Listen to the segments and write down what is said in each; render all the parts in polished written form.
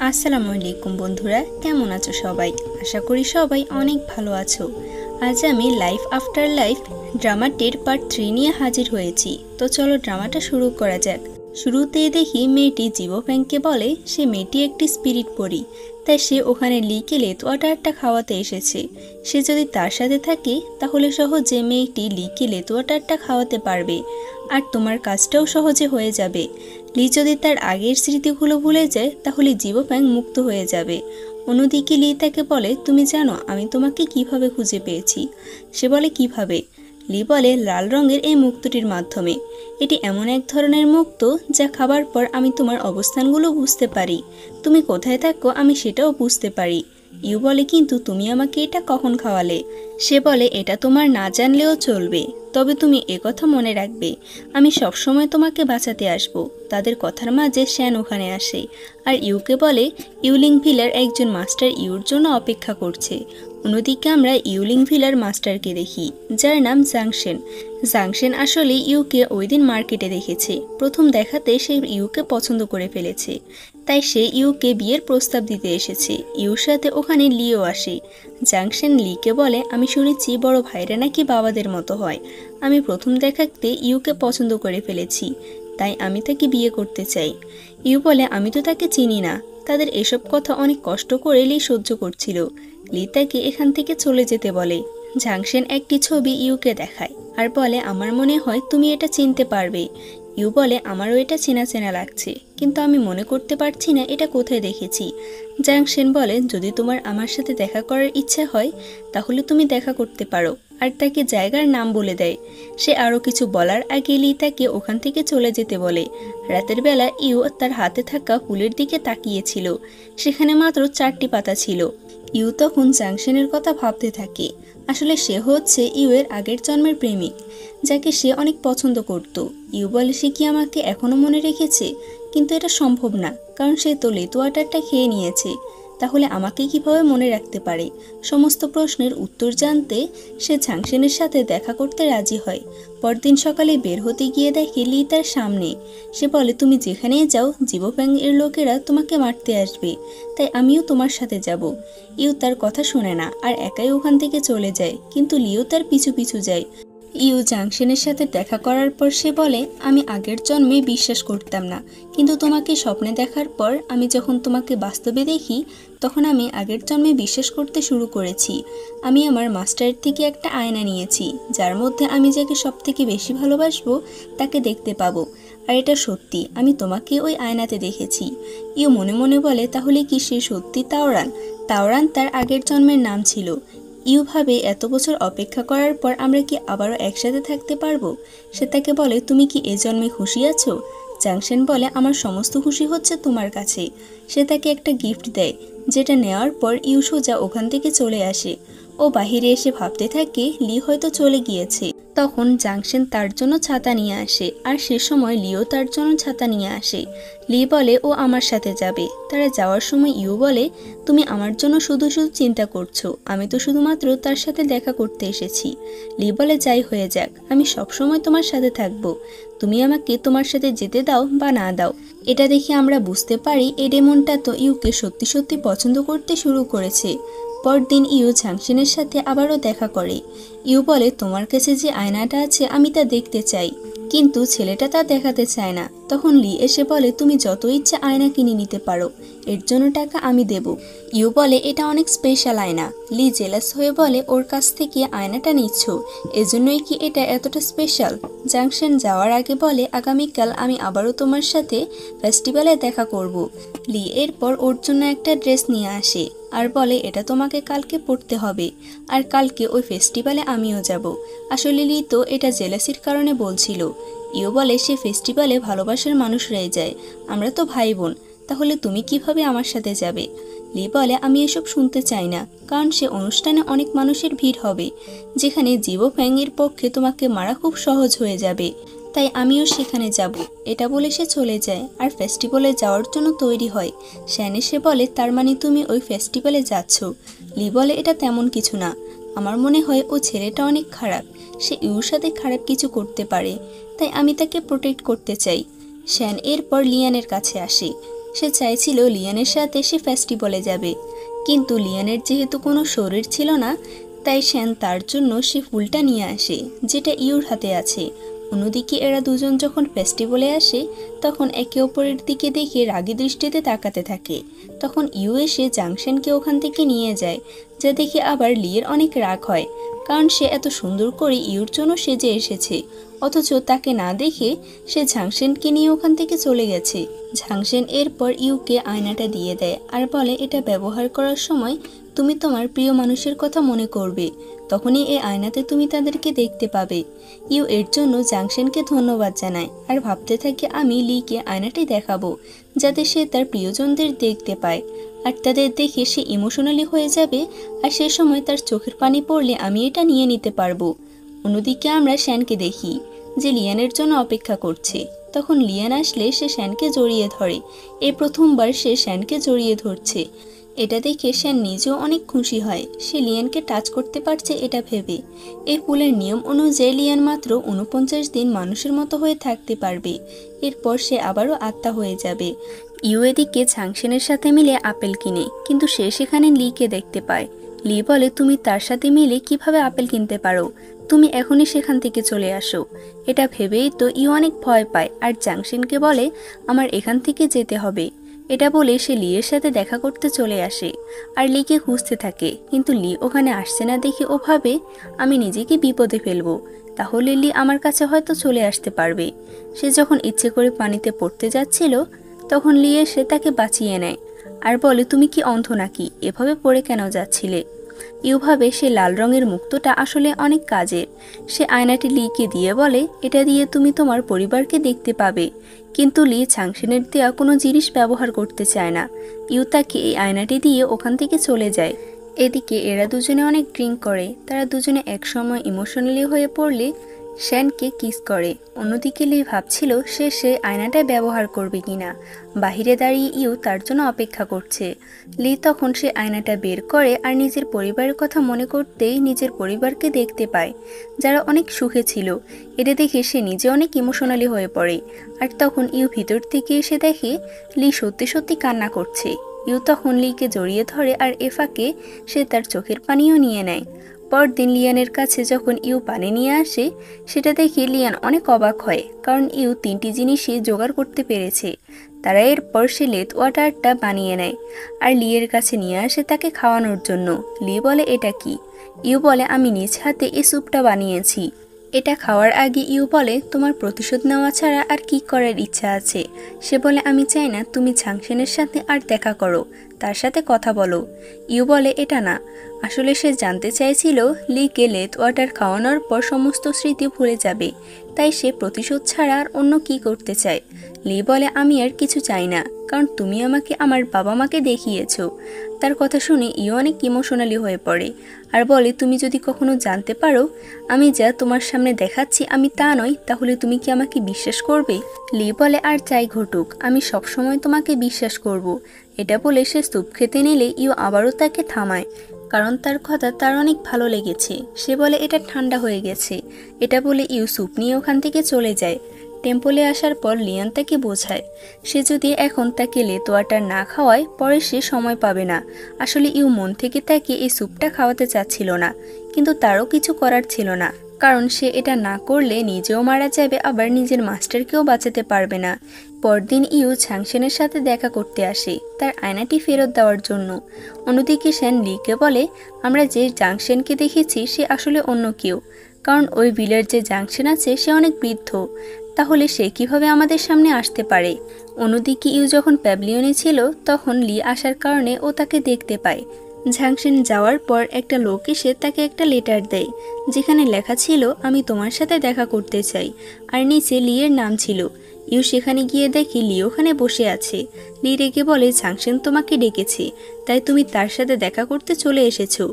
আসসালামু আলাইকুম বন্ধুরা, কেমন আছো সবাই? আশা করি সবাই অনেক ভালো আছো। আজ আমি লাইফ আফটার লাইফ ড্রামাটির পার্ট 3 নিয়ে হাজির হয়েছি। তো চলো ড্রামাটা শুরু করা যাক। শুরুতেই দেখি মেয়েটি জিবফ্যাংকে বলে সে মেয়েটি একটি স্পিরিট পরি, তাই সে ওখানে লিকে লেত ওয়াটারটা খাওয়াতে এসেছে। সে যদি তার সাথে থাকে তাহলে সহজে মেয়েটি লিকে লেত ওয়াটারটা খাওয়াতে পারবে, আর তোমার কাজটাও সহজে হয়ে যাবে। লি যদি তার আগের স্মৃতিগুলো ভুলে যায় তাহলে জিবফ্যাং মুক্ত হয়ে যাবে। অন্যদিকে লি তাকে বলে, তুমি জানো আমি তোমাকে কিভাবে খুঁজে পেয়েছি? সে বলে, কিভাবে? লি বলে, লাল রঙের এই মুক্তটির মাধ্যমে। এটি এমন এক ধরনের মুক্ত যা খাবার পর আমি তোমার অবস্থানগুলো বুঝতে পারি। তুমি কোথায় থাকো আমি সেটাও বুঝতে পারি। ইউ বলে, কিন্তু তুমি আমাকে এটা কখন খাওয়ালে? সে বলে, এটা তোমার না জানলেও চলবে, তবে তুমি একথা মনে রাখবে, আমি সবসময় তোমাকে বাঁচাতে আসব। তাদের কথার মাঝে শ্যান ওখানে আসে আর ইউকে বলে ইউলিং ভিলার একজন মাস্টার ইউর জন্য অপেক্ষা করছে। অন্যদিকে আমরা ইউলিং ভিলার মাস্টারকে দেখি, যার নাম জাংশেন। জাংশেন আসলে ইউকে ওই দিন মার্কেটে দেখেছে। প্রথম দেখাতে সে ইউকে পছন্দ করে ফেলেছে, তাই সে ইউকে বিয়ের প্রস্তাব দিতে এসেছে। ইউর সাথে ওখানে লিও আসে। জাংশেন লিকে বলে, আমি শুনেছি বড় ভাইরা নাকি বাবাদের মতো হয়। আমি প্রথম দেখাতে ইউকে পছন্দ করে ফেলেছি, তাই আমি তাকে বিয়ে করতে চাই। ইউ বলে, আমি তো তাকে চিনি না। তাদের এসব কথা অনেক কষ্ট করে লি সহ্য করছিল। লি তাকে এখান থেকে চলে যেতে বলে। জাংশেন একটি ছবি ইউকে দেখায় আর বলে, আমার মনে হয় তুমি এটা চিনতে পারবে। ইউ বলে, আমারও এটা চেনা চেনা লাগছে, কিন্তু আমি মনে করতে পারছি না এটা কোথায় দেখেছি। জাংশেন বলে, যদি তোমার আমার সাথে দেখা করার ইচ্ছা হয় তাহলে তুমি দেখা করতে পারো, আর তাকে জায়গার নাম বলে দেয়। সে আরও কিছু বলার আগে লি তাকে ওখান থেকে চলে যেতে বলে। রাতের বেলা ইউ তার হাতে থাকা ফুলের দিকে তাকিয়েছিল। সেখানে মাত্র 4টি পাতা ছিল। ইউ তখন জাংশেনের কথা ভাবতে থাকে। আসলে সে হচ্ছে ইউয়ের আগের জন্মের প্রেমিক, যাকে সে অনেক পছন্দ করত। ইউ বলে, সে কি আমাকে এখনো মনে রেখেছে? কিন্তু এটা সম্ভব না, কারণ সে তো লেত ওয়াটারটা খেয়ে নিয়েছে। তাহলে আমাকে কিভাবে মনে রাখতে পারে? সমস্ত প্রশ্নের উত্তর জানতে সে জাংশেনের সাথে দেখা করতে রাজি হয়। পরদিন সকালে বের হতে গিয়ে দেখে লি তার সামনে। সে বলে, তুমি যেখানেই যাও জিবফ্যাং এর লোকেরা তোমাকে মারতে আসবে, তাই আমিও তোমার সাথে যাব। ইউ তার কথা শোনে না আর একাই ওখান থেকে চলে যায়, কিন্তু লিও তার পিছু পিছু যায়। ইউ জাংশেনের সাথে দেখা করার পর সে বলে, আমি আগের জন্মে বিশ্বাস করতাম না, কিন্তু তোমাকে স্বপ্নে দেখার পর আমি যখন তোমাকে বাস্তবে দেখি তখন আমি আগের জন্মে বিশ্বাস করতে শুরু করেছি। আমি আমার মাস্টারের থেকে একটা আয়না নিয়েছি, যার মধ্যে আমি যাকে সব থেকে বেশি ভালোবাসবো তাকে দেখতে পাবো। আর এটা সত্যি, আমি তোমাকে ওই আয়নাতে দেখেছি। ইউ মনে মনে বলে, তাহলে কি সে সত্যি তাওরান? তাওরান তার আগের জন্মের নাম ছিল। ইউ ভাবে, এত বছর অপেক্ষা করার পর আমরা কি আবারও একসাথে থাকতে পারবো? সে তাকে বলে, তুমি কি এ জন্মে খুশি আছো? জাংশেন বলে, আমার সমস্ত খুশি হচ্ছে তোমার কাছে। সে তাকে একটা গিফট দেয়, যেটা নেওয়ার পর ইউ সোজা ওখান থেকে চলে আসে। ও বাহিরে এসে ভাবতে থাকে লি হয়তো চলে গিয়েছে। তখন জাংশেন তার জন্য ছাতা নিয়ে আসে, আর সে সময় লিও তার জন্য ছাতা নিয়ে আসে। লি বলে, ও আমার সাথে যাবে। তারা যাওয়ার সময় ইউ বলে, তুমি আমার জন্য শুধু শুধু চিন্তা করছো, আমি তো শুধুমাত্র তার সাথে দেখা করতে এসেছি। লি বলে, যাই হয়ে যাক, আমি সবসময় তোমার সাথে থাকবো। তুমি আমাকে তোমার সাথে যেতে দাও বা না দাও। এটা দেখে আমরা বুঝতে পারি এই ডেমনটা তো ইউকে সত্যি সত্যি পছন্দ করতে শুরু করেছে। পরদিন ইউ জাংশেনের সাথে আবারও দেখা করে। ইউ বলে, তোমার কাছে যে আয়নাটা আছে আমি তা দেখতে চাই, কিন্তু ছেলেটা তা দেখাতে চায় না। তখন লি এসে বলে, তুমি যত ইচ্ছে আয়না কিনে নিতে পারো, এর জন্য টাকা আমি দেব। ইউ বলে, এটা অনেক স্পেশাল আয়না। লি জেলাস হয়ে বলে, ওর কাছ থেকে আয়নাটা নিচ্ছ, এজন্যই কি এটা এতটা স্পেশাল? জাংশেন যাওয়ার আগে বলে, আগামীকাল আমি আবারও তোমার সাথে ফেস্টিভ্যালে দেখা করব। লি এরপর ওর জন্য একটা ড্রেস নিয়ে আসে আর বলে, এটা তোমাকে কালকে পরতে হবে, আর কালকে ওই ফেস্টিভ্যালে আমিও যাব। আসলে লি তো এটা জেলাসির কারণে বলছিল। ইউ বলে, সে ফেস্টিভ্যালে ভালোবাসার মানুষরাই যায়, আমরা তো ভাই বোন, তাহলে তুমি কিভাবে আমার সাথে যাবে? লি বলে, আমি এসব শুনতে চাই না, কারণ সে অনুষ্ঠানে অনেক মানুষের ভিড় হবে, যেখানে জিবফ্যাং এর পক্ষে তোমাকে মারা খুব সহজ হয়ে যাবে, তাই আমিও সেখানে যাব। এটা বলে সে চলে যায় আর ফেস্টিভ্যালে যাওয়ার জন্য তৈরি হয়। শ্যান এসে বলে, তার মানে তুমি ওই ফেস্টিভ্যালে যাচ্ছ? লি বলে, এটা তেমন কিছু না, আমার মনে হয় ও ছেলেটা অনেক খারাপ, সে ইউর সাথে খারাপ কিছু করতে পারে, তাই আমি তাকে প্রোটেক্ট করতে চাই। শ্যান এরপর লিয়ানের কাছে আসে। সে চাইছিল লিয়ানের সাথে সে ফেস্টিভ্যালে যাবে, কিন্তু লিয়ানের যেহেতু কোনো শরীর ছিল না, তাই শ্যান তার জন্য সে ফুলটা নিয়ে আসে যেটা ইউর হাতে আছে। অন্যদিকে এরা দুজন যখন ফেস্টিভ্যালে আসে তখন একে অপরের দিকে দেখে রাগী দৃষ্টিতে তাকাতে থাকে। তখন ইউ এসে জাংশেনকে ওখান থেকে নিয়ে যায়, যা দেখে আবার লিয়ের অনেক রাগ হয়, কারণ সে এত সুন্দর করে ইউর জন্য সেজে এসেছে, অথচ তাকে না দেখে সে ঝাংশেনকে নিয়ে ওখান থেকে চলে গেছে। ঝাংশেন এরপর ইউকে আয়নাটা দিয়ে দেয় আর বলে, এটা ব্যবহার করার সময় তুমি তোমার প্রিয় মানুষের কথা মনে করবে, তখনই এই আয়নাতে তুমি তাদেরকে দেখতে পাবে। ইউ এর জন্য জাংশেনকে ধন্যবাদ জানায় আর ভাবতে থাকে আমি লিকে আয়নাটি দেখাবো, যাতে সে তার প্রিয়জনদের দেখতে পায় আর তাদের দেখে সে ইমোশনালি হয়ে যাবে, আর সে সময় তার চোখের পানি পড়লে আমি এটা নিয়ে নিতে পারবো। অন্যদিকে আমরা শ্যানকে দেখি যে লিয়ানের জন্য অপেক্ষা করছে। তখন লিয়ান আসলে সে শ্যানকে জড়িয়ে ধরে। এই প্রথমবার সে শ্যানকে জড়িয়ে ধরছে। এটা দেখে শ্যান নিজেও অনেক খুশি হয়, সে লিয়ানকে টাচ করতে পারছে এটা ভেবে। এই ফুলের নিয়ম অনুযায়ী লিয়ান মাত্র 49 দিন মানুষের মতো হয়ে থাকতে পারবে, এরপর সে আবারও আত্মা হয়ে যাবে। ইউ এদিকে ঝাংশেনের সাথে মিলে আপেল কিনে, কিন্তু সে সেখানে লিকে দেখতে পায়। লি বলে, তুমি তার সাথে মিলে কিভাবে আপেল কিনতে পারো, তুমি এখনই সেখান থেকে চলে আসো। এটা ভেবেই তো ইউ অনেক ভয় পায় আর জাংশেনকে বলে আমার এখান থেকে যেতে হবে। এটা বলে সে লিয়ের সাথে দেখা করতে চলে আসে আর লিকে খুঁজতে থাকে, কিন্তু লি ওখানে আসছে না দেখে ও ভাবে আমি নিজেকে বিপদে ফেলবো, তাহলে লি আমার কাছে হয়তো চলে আসতে পারবে। সে যখন ইচ্ছে করে পানিতে পড়তে যাচ্ছিল তখন লি এসে তাকে বাঁচিয়ে নেয় আর বলে, তুমি কি অন্ধ নাকি, এভাবে পড়ে কেন যাচ্ছিলে? ইউভাবে সে লাল রঙের মুক্তটা আসলে অনেক কাজের। সে আয়নাটি লিকে দিয়ে বলে, এটা দিয়ে তুমি তোমার পরিবারকে দেখতে পাবে। কিন্তু লি ঝাংশেনের দেওয়া কোনো জিনিস ব্যবহার করতে চায় না। ইউ তাকে এই আয়নাটি দিয়ে ওখান থেকে চলে যায়। এদিকে এরা দুজনে অনেক ড্রিঙ্ক করে, তারা দুজনে একসময় ইমোশনালি হয়ে পড়লে শ্যানকে কিস করে। অন্যদিকে লি ভাবছিল সে আয়নাটা ব্যবহার করবে কিনা। বাহিরে দাঁড়িয়ে ইউ তার জন্য অপেক্ষা করছে। লি তখন সে আয়নাটা বের করে আর নিজের পরিবারের কথা মনে করতেই নিজের পরিবারকে দেখতে পায়, যারা অনেক সুখে ছিল। এটা দেখে সে নিজে অনেক ইমোশনালি হয়ে পড়ে। আর তখন ইউ ভিতর থেকে এসে দেখে লি সত্যি সত্যি কান্না করছে। ইউ তখন লিকে জড়িয়ে ধরে আর এফাকে সে তার চোখের পানিও নিয়ে নেয়। পরদিন লিয়ানের কাছে যখন ইউ পানি নিয়ে আসে সেটা দেখে লিয়ান অনেক অবাক হয়, কারণ ইউ 3টি জিনিসই জোগাড় করতে পেরেছে। তারা এরপর সে লেট ওয়াটারটা বানিয়ে নেয় আর লিয়ের কাছে নিয়ে আসে তাকে খাওয়ানোর জন্য। লি বলে, এটা কি? ইউ বলে, আমি নিজ হাতে এই স্যুপটা বানিয়েছি। এটা খাওয়ার আগে ইউ বলে, তোমার প্রতিশোধ নেওয়া ছাড়া আর কি করার ইচ্ছা আছে? সে বলে, আমি চাই না তুমি ঝাংশেনের সাথে আর দেখা করো, তার সাথে কথা বলো। ইউ বলে, এটা না। আসলে সে জানতে চাইছিল লিকে লেট ওয়াটার খাওয়ানোর পর সমস্ত স্মৃতি ভুলে যাবে, তাই সে প্রতিশোধ ছাড়া আর অন্য কি করতে চায়। লি বলে, আমি আর কিছু চাই না, কারণ তুমি আমাকে আমার বাবা মাকে দেখিয়েছ। তার কথা শুনে ইউ অনেক ইমোশনালি হয়ে পড়ে আর বলে, তুমি যদি কখনো জানতে পারো আমি যা তোমার সামনে দেখাচ্ছি আমি তা নই, তাহলে তুমি কি আমাকে বিশ্বাস করবে? লি বলে, আর যাই ঘটুক আমি সবসময় তোমাকে বিশ্বাস করব। এটা বলে সে স্যুপ খেতে নিলে ইউ আবারও তাকে থামায়, কারণ তার কথা তার অনেক ভালো লেগেছে। সে বলে, এটা ঠান্ডা হয়ে গেছে। এটা বলে ইউ স্যুপ নিয়ে ওখান থেকে চলে যায়। টেম্পলে আসার পর লিয়ান তাকে বোঝায় সে যদি এখন তাকে লেট ওয়াটার না খাওয়ায় পরে সে সময় পাবে না। আসলে ইউ মন থেকে তাকে এই স্যুপটা খাওয়াতে চাচ্ছিল না, কিন্তু তারও কিছু করার ছিল না, কারণ সে এটা না করলে নিজেও মারা যাবে, আবার নিজের মাস্টারকেও বাঁচাতে পারবে না। পরদিন ইউ ঝাংশেনের সাথে দেখা করতে আসে তার আয়নাটি ফেরত দেওয়ার জন্য। অন্যদিকে শ্যান লিকে বলে, আমরা যে জাংশেনকে দেখেছি সে আসলে অন্য কেউ, কারণ ওই বিলের যে জাংশন আছে সে অনেক বৃদ্ধ, তাহলে সে কিভাবে আমাদের সামনে আসতে পারে? অন্যদিকে ইউ যখন প্যাভিলিয়নে ছিল তখন লি আসার কারণে ও তাকে দেখতে পায়। ঝাংশেন যাওয়ার পর একটা লোক এসে তাকে একটা লেটার দেয়, যেখানে লেখা ছিল আমি তোমার সাথে দেখা করতে চাই, আর নিচে লিয়ের নাম ছিল। ইউ সেখানে গিয়ে দেখি লি ওখানে বসে আছে। লি রেগে বলে, ঝাংশেন তোমাকে ডেকেছে, তাই তুমি তার সাথে দেখা করতে চলে এসেছো।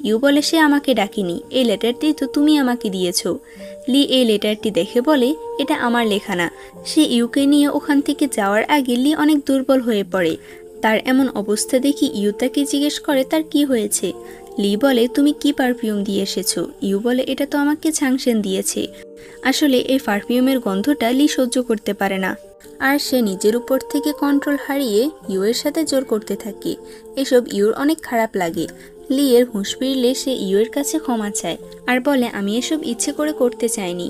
ইউ বলে, সে আমাকে ডাকেনি, এই লেটারটি তো তুমি আমাকে দিয়েছো। লি এই লেটারটি দেখে বলে, এটা আমার লেখা না। সে ইউকে নিয়ে ওখান থেকে যাওয়ার আগে লি অনেক দুর্বল হয়ে পড়ে। তার এমন অবস্থা দেখি ইউ তাকে জিজ্ঞেস করে তার কি হয়েছে। লি বলে, তুমি কি পারফিউম দিয়ে এসেছো? ইউ বলে, এটা তো আমাকে ঝাংশেন দিয়েছে। আসলে এই পারফিউমের গন্ধটা লি সহ্য করতে পারে না, আর সে নিজের উপর থেকে কন্ট্রোল হারিয়ে ইউয়ের সাথে জোর করতে থাকে। এসব ইউর অনেক খারাপ লাগে। লি এর হুঁশ ফিরলে সে ইউয়ের কাছে ক্ষমা চায় আর বলে আমি এসব ইচ্ছে করে করতে চাইনি।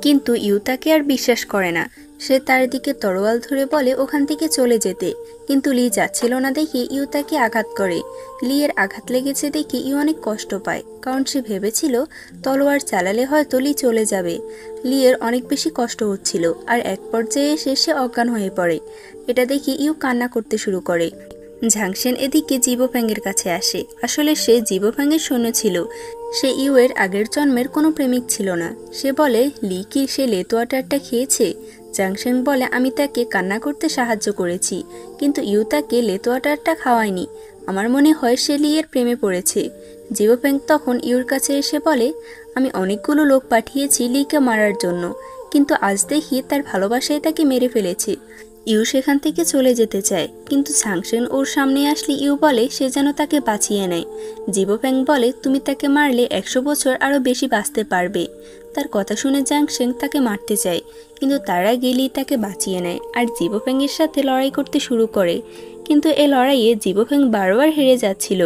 কিন্তু ইউ তাকে আর বিশ্বাস করে না। সে তার দিকে তরোয়াল ধরে বলে ওখান থেকে চলে যেতে, কিন্তু লি যাচ্ছিল না দেখে ইউ তাকে আঘাত করে। লি এর আঘাত লেগেছে দেখে ইউ অনেক কষ্ট পায়, কারণ সে ভেবেছিল তলোয়ার চালালে হয়তো লি চলে যাবে। লি এর অনেক বেশি কষ্ট হচ্ছিল আর এক পর্যায়ে এসে সে অজ্ঞান হয়ে পড়ে। এটা দেখে ইউ কান্না করতে শুরু করে। ঝাংশেন এদিকে জিবফ্যাংয়ের কাছে আসে। আসলে সে জিবফ্যাংয়ের সৈন্য ছিল। সে ইউয়ের আগের জন্মের কোনো প্রেমিক ছিল না। সে বলে লি কি সে লেতোয়াটারটা খেয়েছে? ঝাংশেন বলে আমি তাকে কান্না করতে সাহায্য করেছি, কিন্তু ইউ তাকে লেতোয়াটারটা খাওয়ায়নি। আমার মনে হয় সে লি এর প্রেমে পড়েছে। জিবফ্যাং তখন ইউর কাছে এসে বলে আমি অনেকগুলো লোক পাঠিয়েছি লিকে মারার জন্য, কিন্তু আজ দেখি তার ভালোবাসায় তাকে মেরে ফেলেছে। ইউ সেখান থেকে চলে যেতে চায়, কিন্তু ঝাংশেন ওর সামনে আসলে ইউ বলে সে যেন তাকে বাঁচিয়ে নেয়। জিবফ্যাং বলে তুমি তাকে মারলে 100 বছর আরও বেশি বাঁচতে পারবে। তার কথা শুনে ঝাংশেন তাকে মারতে চায়, কিন্তু তার আগে লি তাকে বাঁচিয়ে নেয় আর জিবফ্যাংয়ের সাথে লড়াই করতে শুরু করে। কিন্তু এ লড়াইয়ে জিবফ্যাং বারবার হেরে যাচ্ছিল।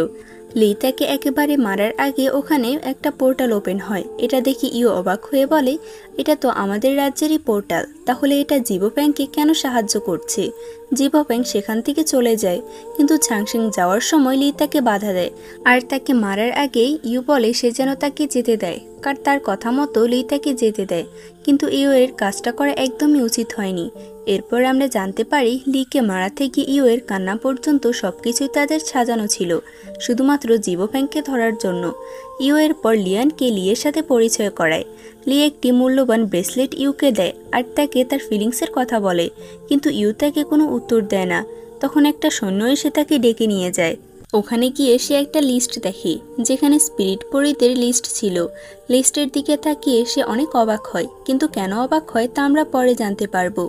লি তাকে একেবারে মারার আগে ওখানে একটা পোর্টাল ওপেন হয়। এটা দেখে ইউ অবাক হয়ে বলে এটা তো আমাদের রাজ্যেরই পোর্টাল, তাহলে এটা জিবফ্যাংকে কেন সাহায্য করছে? জিবফ্যাং সেখান থেকে চলে যায়, কিন্তু ঝাংশেন যাওয়ার সময় লি তাকে বাধা দেয় আর তাকে মারার আগেই ইউ বলে সে যেন তাকে যেতে দেয়, কারণ তার কথা মতো লি তাকে যেতে দেয়। কিন্তু ইউ এর কাজটা করা একদমই উচিত হয়নি। এরপর আমরা জানতে পারি লিকে মারা থেকে ইউ এর কান্না পর্যন্ত সবকিছুই তাদের সাজানো ছিল শুধুমাত্র জিবফ্যাংকে ধরার জন্য। ইউ এর পর লিয়ানকে লিয়ের সাথে পরিচয় করায়। লি একটি মূল্যবান ব্রেসলেট ইউকে দেয় আর তাকে তার ফিলিংসের কথা বলে, কিন্তু ইউ তাকে কোনো উত্তর দেয় না। তখন একটা সৈন্য এসে তাকে ডেকে নিয়ে যায়। ওখানে গিয়ে সে একটা লিস্ট দেখে যেখানে স্পিরিট পরীদের লিস্ট ছিল। লিস্টের দিকে তাকিয়ে সে অনেক অবাক হয়, কিন্তু কেন অবাক হয় তা আমরা পরে জানতে পারবো।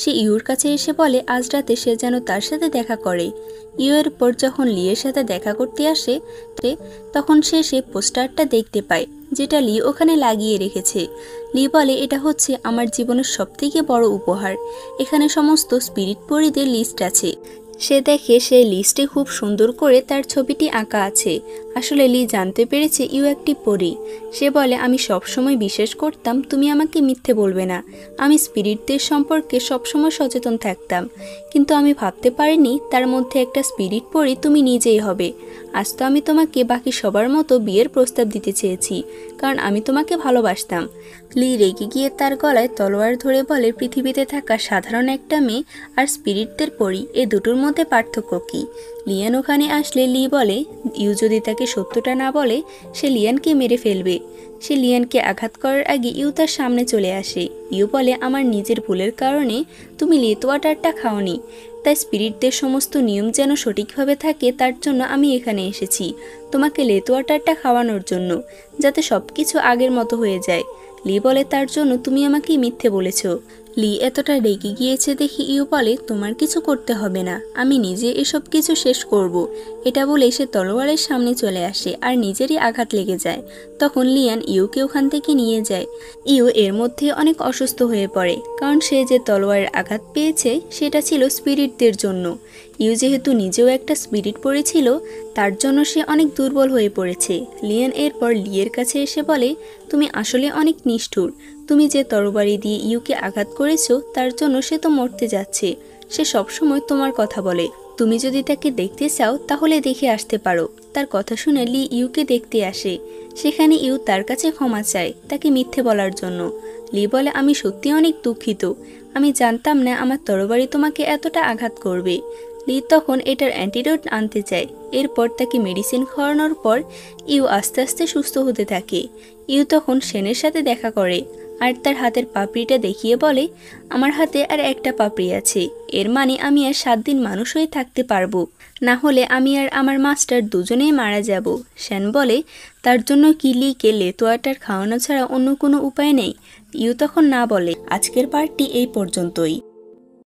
সে ইউর কাছে এসে বলে আজ রাতে সে যেন তার সাথে দেখা করে। ইউ এর পর যখন লিয়ের সাথে দেখা করতে আসে তখন সে পোস্টারটা দেখতে পায় যেটা লি ওখানে লাগিয়ে রেখেছে। লি বলে এটা হচ্ছে আমার জীবনের সবথেকে বড় উপহার। এখানে সমস্ত স্পিরিট পরীদের লিস্ট আছে। সে দেখে সেই লিস্টে খুব সুন্দর করে তার ছবিটি আঁকা আছে। আসলে লি জানতে পেরেছে ইউ একটি পরী। সে বলে আমি সবসময় বিশ্বাস করতাম তুমি আমাকে মিথ্যে বলবে না। আমি স্পিরিটদের সম্পর্কে সবসময় সচেতন থাকতাম, কিন্তু আমি ভাবতে পারিনি তার মধ্যে একটা স্পিরিট পরী তুমি নিজেই হবে। আজ তো আমি তোমাকে বাকি সবার মতো বিয়ের প্রস্তাব দিতে চেয়েছি, কারণ আমি তোমাকে ভালোবাসতাম। লি রেগে গিয়ে তার গলায় তলোয়ার ধরে বলে পৃথিবীতে থাকা সাধারণ একটা মেয়ে আর স্পিরিটদের পরী এ দুটোর মধ্যে পার্থক্য কী? লিয়ান ওখানে আসলে লি বলে ইউ যদি তাকে সত্যটা না বলে সে লিয়ানকে মেরে ফেলবে। সে লিয়ানকে আঘাত করার আগে ইউ তার সামনে চলে আসে। ইউ বলে আমার নিজের ভুলের কারণে তুমি লেতোয়াটারটা খাওনি, তাই স্পিরিটদের সমস্ত নিয়ম যেন সঠিকভাবে থাকে তার জন্য আমি এখানে এসেছি তোমাকে লেতোয়াটারটা খাওয়ানোর জন্য, যাতে সব কিছু আগের মতো হয়ে যায়। লি বলে তার জন্য তুমি আমাকে মিথ্যে বলেছ। লি এতটা রেগে গিয়েছে দেখি ইউ বলে তোমার কিছু করতে হবে না, আমি নিজে এসব কিছু শেষ করব। এটা বলে সে তলোয়ারের সামনে চলে আসে আর নিজেরই আঘাত লেগে যায়। তখন লিয়ান ইউকে ওখান থেকে নিয়ে যায়। ইউ এর মধ্যে অনেক অসুস্থ হয়ে পড়ে, কারণ সে যে তলোয়ারের আঘাত পেয়েছে সেটা ছিল স্পিরিটদের জন্য। ইউ যেহেতু নিজেও একটা স্পিরিট পড়েছিল তার জন্য সে অনেক দুর্বল হয়ে পড়েছে। লিয়ান এরপর লিয়ের কাছে এসে বলে তুমি আসলে অনেক নিষ্ঠুর। তুমি যে তরবারি দিয়ে ইউকে আঘাত করেছো তার জন্য সে তো মরতে যাচ্ছে। সে সবসময় তোমার কথা বলে। তুমি যদি তাকে দেখতে চাও তাহলে দেখে আসতে পারো। তার কথা শুনে লি ইউকে দেখতে আসে। সেখানে ইউ তার কাছে ক্ষমা চায় তাকে মিথ্যে বলার জন্য। লি বলে আমি সত্যি অনেক দুঃখিত, আমি জানতাম না আমার তরবারি তোমাকে এতটা আঘাত করবে। লি তখন এটার অ্যান্টিডোট আনতে চায়। এরপর তাকে মেডিসিন খাওয়ানোর পর ইউ আস্তে আস্তে সুস্থ হতে থাকে। ইউ তখন শেনের সাথে দেখা করে আর তার হাতের পাপড়িটা দেখিয়ে বলে আমার হাতে আর একটা পাপড়ি আছে, এর মানে আমি আর 7 দিন মানুষ হয়ে থাকতে পারবো, না হলে আমি আর আমার মাস্টার দুজনেই মারা যাব। শেন বলে তার জন্য কি লিকে লেতোয়াটার খাওয়ানো ছাড়া অন্য কোনো উপায় নেই? ইউ তখন না বলে। আজকের পার্টটি এই পর্যন্তই।